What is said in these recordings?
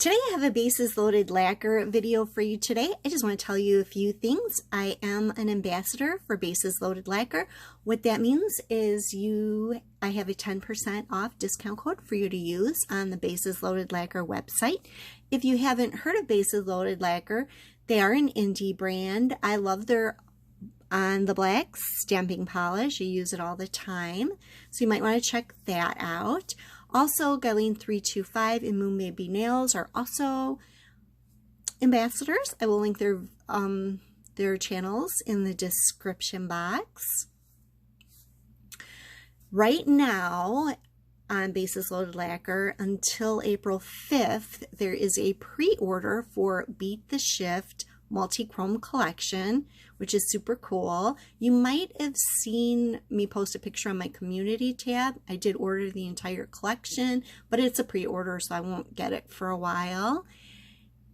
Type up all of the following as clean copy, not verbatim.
Today I have a bases loaded lacquer video for you today. I just want to tell you a few things. I am an ambassador for Bases Loaded Lacquer. What that means is I have a 10% off discount code for you to use on the Bases Loaded Lacquer website. If you haven't heard of Bases Loaded Lacquer, they are an indie brand. I love their On the Black stamping polish. You use it all the time, so you might want to check that out. Also, Guyleen 325 and Moon Baby Nails are also ambassadors. I will link their channels in the description box. Right now on Bases Loaded Lacquer until April 5th, there is a pre-order for Beat the Shift multi-chrome collection, which is super cool. You might have seen me post a picture on my community tab. I did order the entire collection, but it's a pre-order, so I won't get it for a while.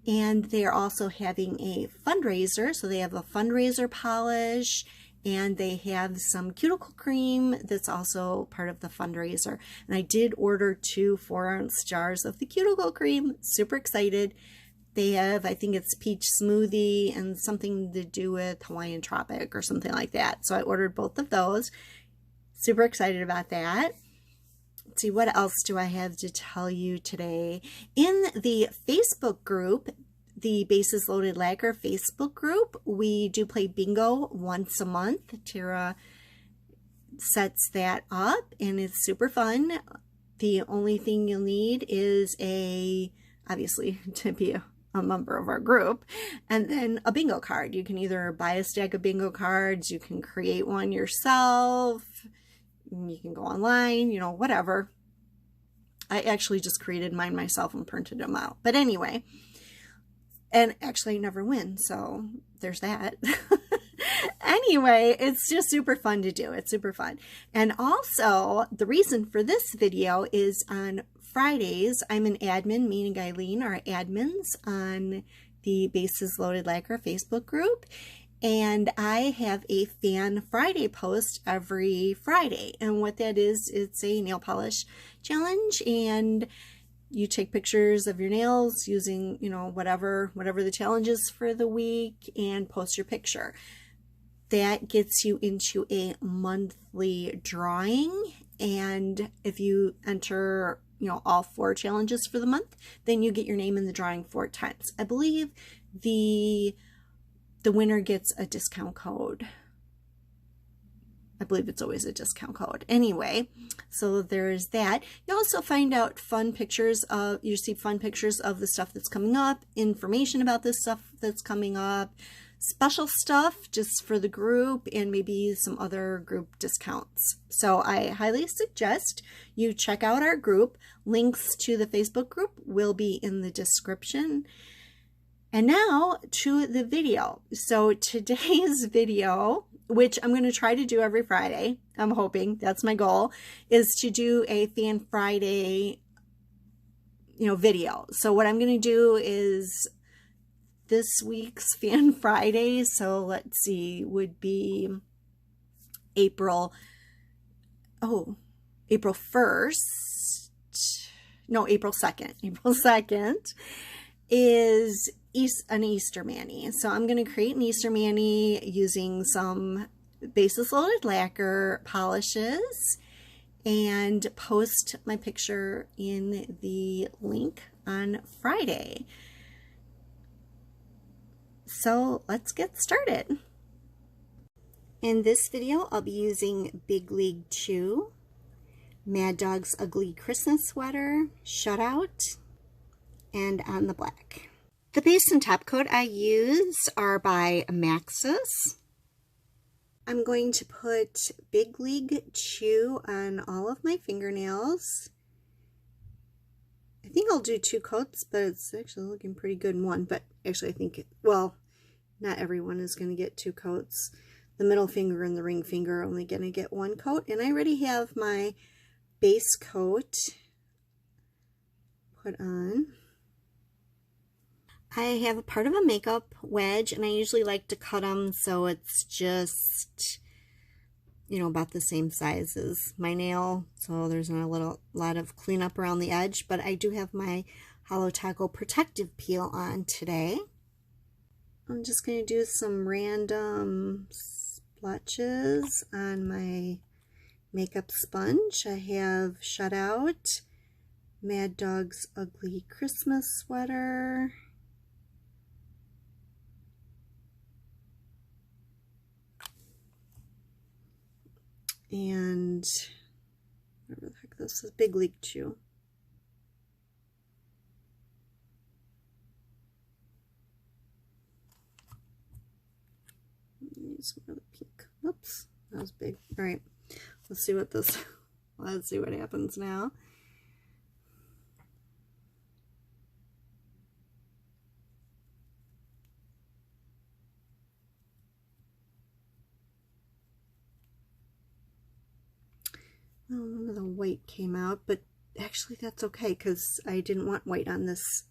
And they're also having a fundraiser, so they have a fundraiser polish, and they have some cuticle cream that's also part of the fundraiser. And I did order 2 4-ounce jars of the cuticle cream. Super excited. They have, I think it's peach smoothie and something to do with Hawaiian Tropic or something like that. So I ordered both of those. Super excited about that. Let's see, what else do I have to tell you today? In the Facebook group, the Bases Loaded Lacquer Facebook group, we do play bingo once a month. Tara sets that up and it's super fun. The only thing you'll need is obviously to be a member of our group, and then a bingo card. You can either buy a stack of bingo cards, you can create one yourself, you can go online, you know, whatever. I actually just created mine myself and printed them out. But anyway, and actually I never win, so there's that. Anyway, it's just super fun to do. It's super fun. And also, the reason for this video is on Fridays, I'm an admin. Me and Guyleen are admins on the Bases Loaded Lacquer Facebook group. And I have a Fan Friday post every Friday. And what that is, it's a nail polish challenge. And you take pictures of your nails using, you know, whatever the challenge is for the week and post your picture. That gets you into a monthly drawing. And if you enter, you know, all 4 challenges for the month, then you get your name in the drawing 4 times. I believe the winner gets a discount code. I believe it's always a discount code. Anyway, so there's that. You also find out you see fun pictures of the stuff that's coming up, information about this stuff that's coming up, special stuff just for the group, and maybe some other group discounts. So I highly suggest you check out our group. Links to the Facebook group will be in the description. And now to the video. So today's video, which I'm going to try to do every Friday, I'm hoping, that's my goal, is to do a Fan Friday, video. So what I'm going to do is this week's Fan Friday, so let's see, would be April 1st, no, April 2nd. April 2nd is an Easter mani. So I'm going to create an Easter mani using some Bases Loaded Lacquer polishes and post my picture in the link on Friday. So let's get started. In this video, I'll be using Big League Chew, Mad Dog's Ugly Christmas Sweater, Shutout, and On the Black. The base and top coat I use are by Maxus. I'm going to put Big League Chew on all of my fingernails. I think I'll do 2 coats, but it's actually looking pretty good in one. But actually I think, well, not everyone is going to get 2 coats. The middle finger and the ring finger are only going to get 1 coat. And I already have my base coat put on. I have a part of a makeup wedge, and I usually like to cut them so it's just, about the same size as my nail, so there's not a lot of cleanup around the edge. But I do have my Holo Taco protective peel on today. I'm just going to do some random splotches on my makeup sponge. I have Shut Out, Mad Dog's Ugly Christmas Sweater, and whatever the heck this is, Big League Chew. Use some of the pink. Oops, that was big. All right, let's see what this. Let's see what happens now. Oh, none of the white came out, but actually that's okay because I didn't want white on this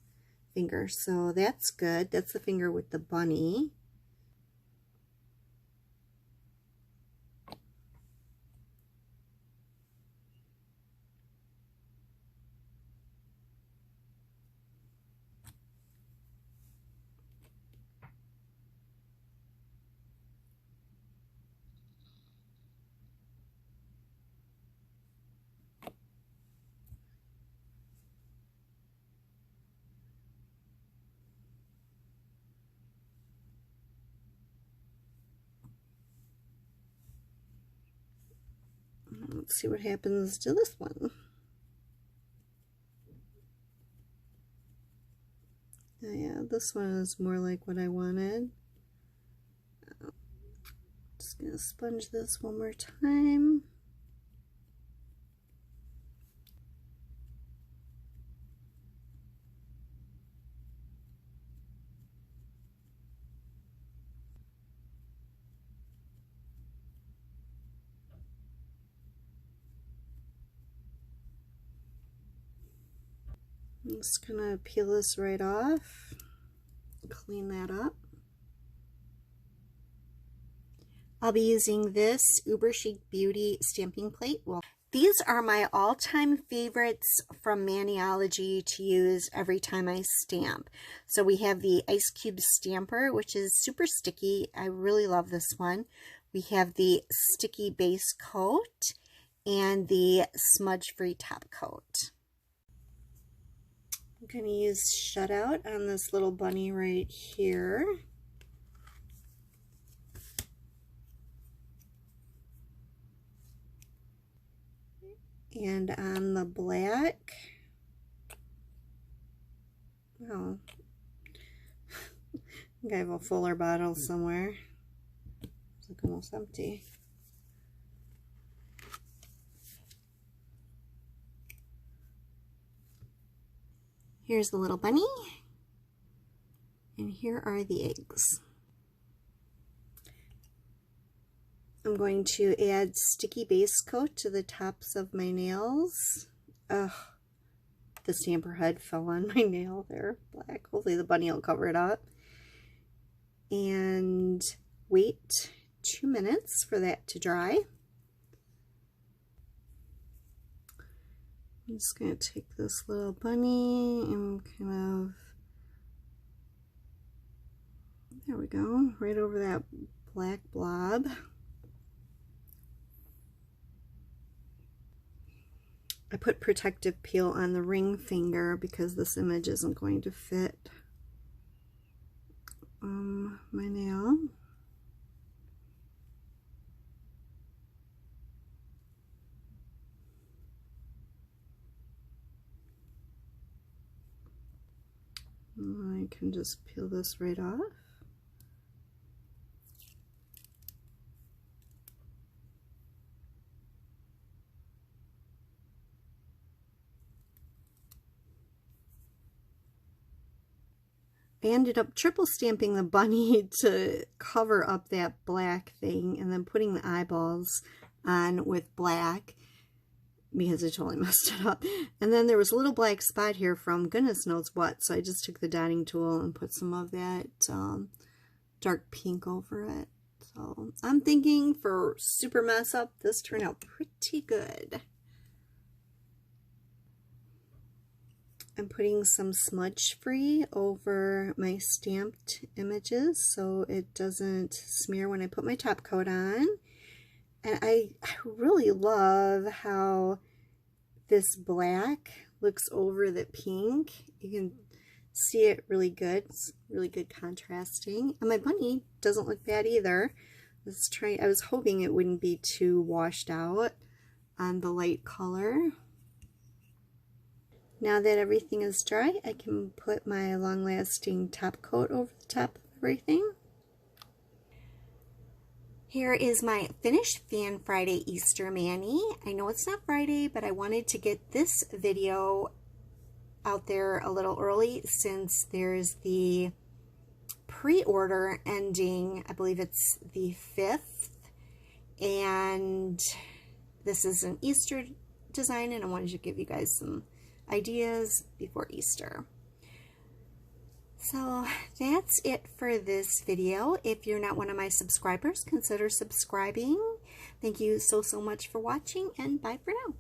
finger, so that's good. That's the finger with the bunny. Let's see what happens to this one. Oh, yeah, this one is more like what I wanted. Just gonna sponge this one more time. I'm just gonna peel this right off, clean that up. I'll be using this Uber Chic Beauty stamping plate. Well, these are my all-time favorites from Maniology to use every time I stamp. So we have the Ice Cube Stamper, which is super sticky. I really love this one. We have the Sticky Base Coat and the Smudge-Free Top Coat. I'm going to use Shut Out on this little bunny right here. And on the black, oh, I think I have a fuller bottle somewhere. It's like almost empty. Here's the little bunny, and here are the eggs. I'm going to add sticky base coat to the tops of my nails. Ugh, the stamper head fell on my nail there, black. Hopefully the bunny will cover it up. And wait 2 minutes for that to dry. I'm just going to take this little bunny and kind of, there we go, right over that black blob. I put protective peel on the ring finger because this image isn't going to fit my nail. I can just peel this right off. I ended up triple stamping the bunny to cover up that black thing and then putting the eyeballs on with black because I totally messed it up. And then there was a little black spot here from goodness knows what, so I just took the dotting tool and put some of that dark pink over it. So I'm thinking for super mess up, this turned out pretty good. I'm putting some smudge free over my stamped images so it doesn't smear when I put my top coat on. And I really love how this black looks over the pink. You can see it really good. It's really good contrasting. And my bunny doesn't look bad either. Let's try. I was hoping it wouldn't be too washed out on the light color. Now that everything is dry, I can put my long-lasting top coat over the top of everything. Here is my finished Fan Friday Easter mani. I know it's not Friday, but I wanted to get this video out there a little early since there's the pre-order ending, I believe it's the 5th, and this is an Easter design, and I wanted to give you guys some ideas before Easter. So that's it for this video. If you're not one of my subscribers, consider subscribing. Thank you so much for watching, and bye for now.